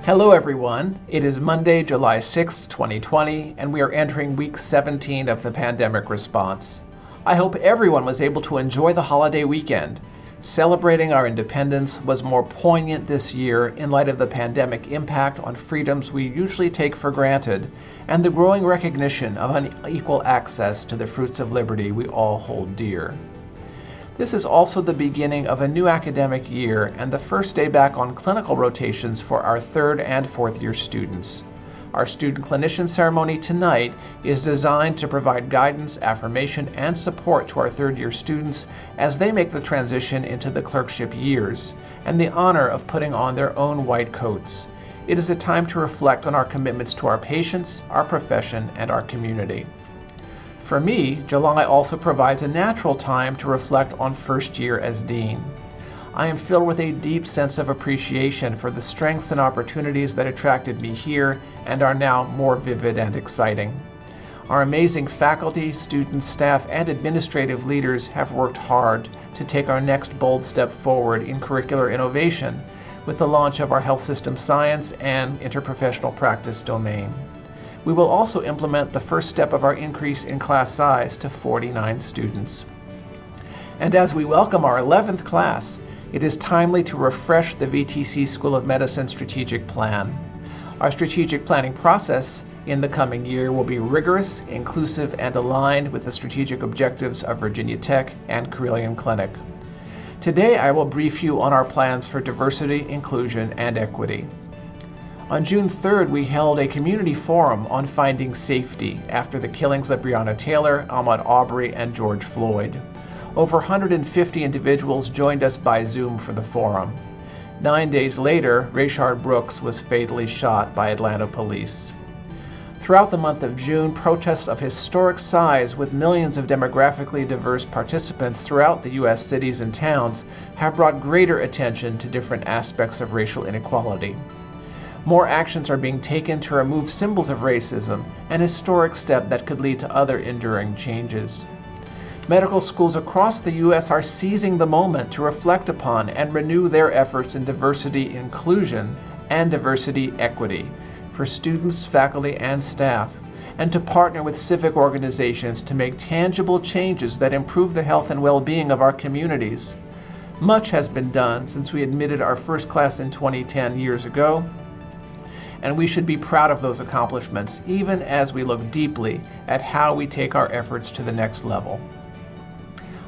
Hello everyone, it is Monday, July 6, 2020, and we are entering week 17 of the pandemic response. I hope everyone was able to enjoy the holiday weekend. Celebrating our independence was more poignant this year in light of the pandemic impact on freedoms we usually take for granted and the growing recognition of unequal access to the fruits of liberty we all hold dear. This is also the beginning of a new academic year and the first day back on clinical rotations for our third and fourth year students. Our student clinician ceremony tonight is designed to provide guidance, affirmation, and support to our third year students as they make the transition into the clerkship years and the honor of putting on their own white coats. It is a time to reflect on our commitments to our patients, our profession, and our community. For me, July also provides a natural time to reflect on first year as dean. I am filled with a deep sense of appreciation for the strengths and opportunities that attracted me here and are now more vivid and exciting. Our amazing faculty, students, staff, and administrative leaders have worked hard to take our next bold step forward in curricular innovation with the launch of our health system science and interprofessional practice domain. We will also implement the first step of our increase in class size to 49 students. And as we welcome our 11th class, it is timely to refresh the VTC School of Medicine strategic plan. Our strategic planning process in the coming year will be rigorous, inclusive, and aligned with the strategic objectives of Virginia Tech and Carilion Clinic. Today I will brief you on our plans for diversity, inclusion, and equity. On June 3rd, we held a community forum on finding safety after the killings of Breonna Taylor, Ahmaud Arbery, and George Floyd. Over 150 individuals joined us by Zoom for the forum. 9 days later, Rayshard Brooks was fatally shot by Atlanta police. Throughout the month of June, protests of historic size with millions of demographically diverse participants throughout the U.S. cities and towns have brought greater attention to different aspects of racial inequality. More actions are being taken to remove symbols of racism, an historic step that could lead to other enduring changes. Medical schools across the U.S. are seizing the moment to reflect upon and renew their efforts in diversity inclusion and diversity equity for students, faculty, and staff, and to partner with civic organizations to make tangible changes that improve the health and well-being of our communities. Much has been done since we admitted our first class in 2010 years ago, and we should be proud of those accomplishments even as we look deeply at how we take our efforts to the next level.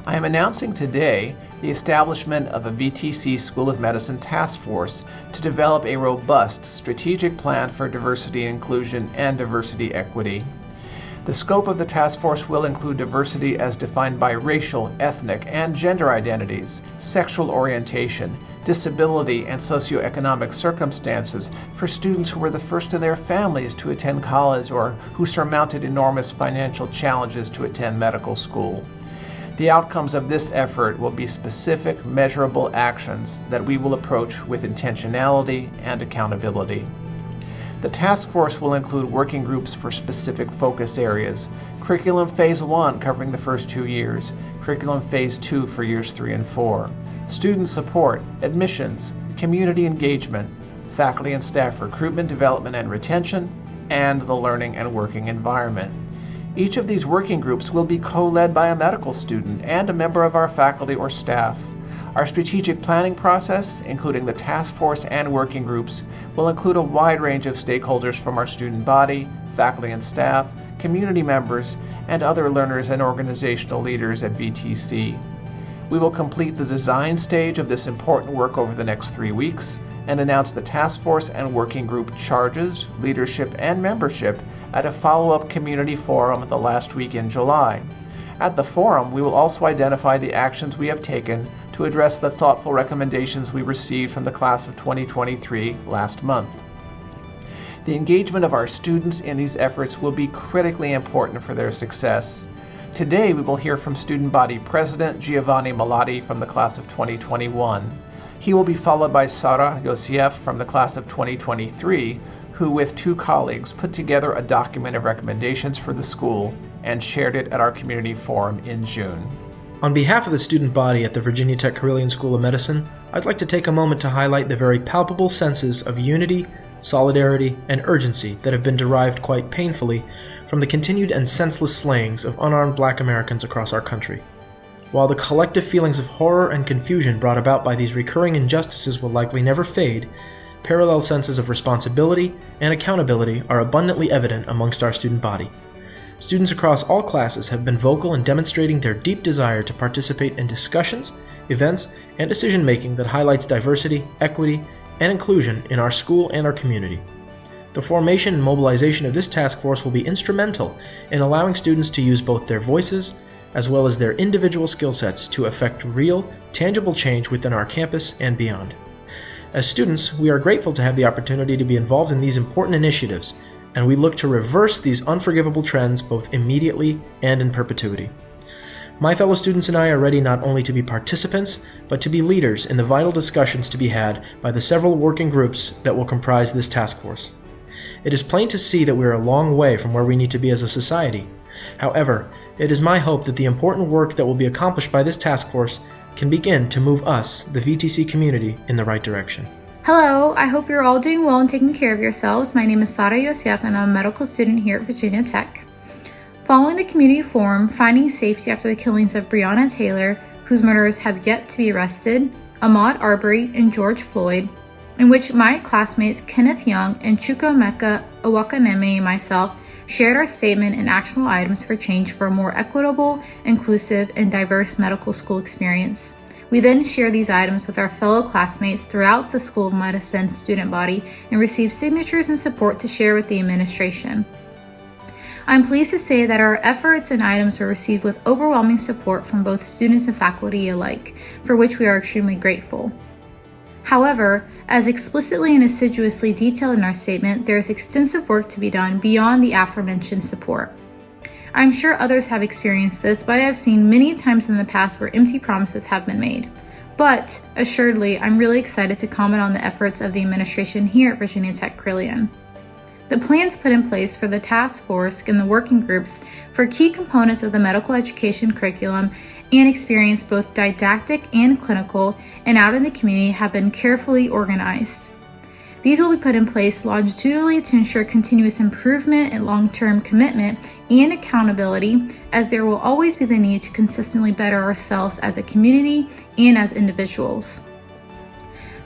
I am announcing today the establishment of a VTC School of Medicine task force to develop a robust strategic plan for diversity inclusion and diversity equity. The scope of the task force will include diversity as defined by racial, ethnic, and gender identities, sexual orientation, disability, and socioeconomic circumstances for students who were the first in their families to attend college or who surmounted enormous financial challenges to attend medical school. The outcomes of this effort will be specific, measurable actions that we will approach with intentionality and accountability. The task force will include working groups for specific focus areas, Curriculum Phase 1 covering the first 2 years, Curriculum Phase 2 for years 3 and 4, student support, admissions, community engagement, faculty and staff recruitment, development, and retention, and the learning and working environment. Each of these working groups will be co-led by a medical student and a member of our faculty or staff. Our strategic planning process, including the task force and working groups, will include a wide range of stakeholders from our student body, faculty and staff, community members, and other learners and organizational leaders at VTC. We will complete the design stage of this important work over the next 3 weeks and announce the task force and working group charges, leadership, and membership at a follow-up community forum the last week in July. At the forum, we will also identify the actions we have taken to address the thoughtful recommendations we received from the class of 2023 last month. The engagement of our students in these efforts will be critically important for their success. Today, we will hear from Student Body President Giovanni Malati from the class of 2021. He will be followed by Sarah Yosef from the class of 2023, who with 2 colleagues put together a document of recommendations for the school and shared it at our community forum in June. On behalf of the student body at the Virginia Tech Carilion School of Medicine, I'd like to take a moment to highlight the very palpable senses of unity, solidarity, and urgency that have been derived quite painfully from the continued and senseless slayings of unarmed Black Americans across our country. While the collective feelings of horror and confusion brought about by these recurring injustices will likely never fade, parallel senses of responsibility and accountability are abundantly evident amongst our student body. Students across all classes have been vocal in demonstrating their deep desire to participate in discussions, events, and decision-making that highlights diversity, equity, and inclusion in our school and our community. The formation and mobilization of this task force will be instrumental in allowing students to use both their voices as well as their individual skill sets to effect real, tangible change within our campus and beyond. As students, we are grateful to have the opportunity to be involved in these important initiatives, and we look to reverse these unforgivable trends both immediately and in perpetuity. My fellow students and I are ready not only to be participants, but to be leaders in the vital discussions to be had by the several working groups that will comprise this task force. It is plain to see that we are a long way from where we need to be as a society. However, it is my hope that the important work that will be accomplished by this task force can begin to move us, the VTC community, in the right direction. Hello, I hope you're all doing well and taking care of yourselves. My name is Sara Yosef and I'm a medical student here at Virginia Tech. Following the community forum, Finding Safety After the Killings of Breonna Taylor, whose murderers have yet to be arrested, Ahmaud Arbery, and George Floyd, in which my classmates Kenneth Young and Chukwuemeka Owakaneme and myself shared our statement and actionable items for change for a more equitable, inclusive, and diverse medical school experience. We then share these items with our fellow classmates throughout the School of Medicine student body and receive signatures and support to share with the administration. I'm pleased to say that our efforts and items were received with overwhelming support from both students and faculty alike, for which we are extremely grateful. However, as explicitly and assiduously detailed in our statement, there is extensive work to be done beyond the aforementioned support. I'm sure others have experienced this, but I have seen many times in the past where empty promises have been made. But, assuredly, I'm really excited to comment on the efforts of the administration here at Virginia Tech Crillion. The plans put in place for the task force and the working groups for key components of the medical education curriculum and experience, both didactic and clinical, and out in the community have been carefully organized. These will be put in place longitudinally to ensure continuous improvement and long-term commitment and accountability, as there will always be the need to consistently better ourselves as a community and as individuals.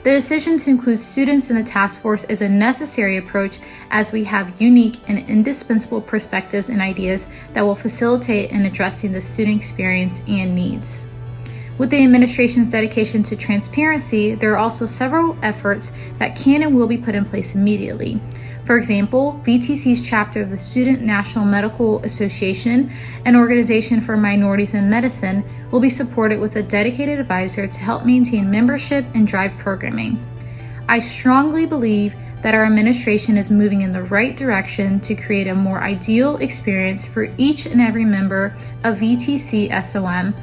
The decision to include students in the task force is a necessary approach, as we have unique and indispensable perspectives and ideas that will facilitate in addressing the student experience and needs. With the administration's dedication to transparency, there are also several efforts that can and will be put in place immediately. For example, VTC's chapter of the Student National Medical Association, an organization for minorities in medicine, will be supported with a dedicated advisor to help maintain membership and drive programming. I strongly believe that our administration is moving in the right direction to create a more ideal experience for each and every member of VTCSOM,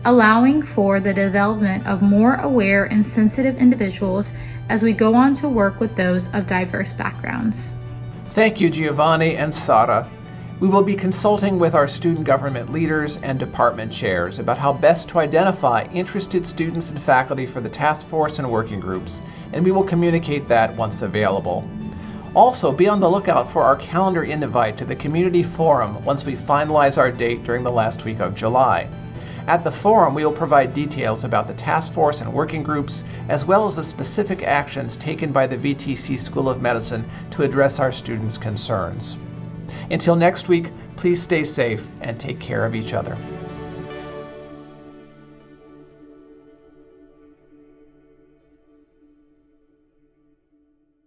allowing for the development of more aware and sensitive individuals as we go on to work with those of diverse backgrounds. Thank you, Giovanni and Sara. We will be consulting with our student government leaders and department chairs about how best to identify interested students and faculty for the task force and working groups, and we will communicate that once available. Also, be on the lookout for our calendar invite to the community forum once we finalize our date during the last week of July. At the forum, we will provide details about the task force and working groups, as well as the specific actions taken by the VTC School of Medicine to address our students' concerns. Until next week, please stay safe and take care of each other.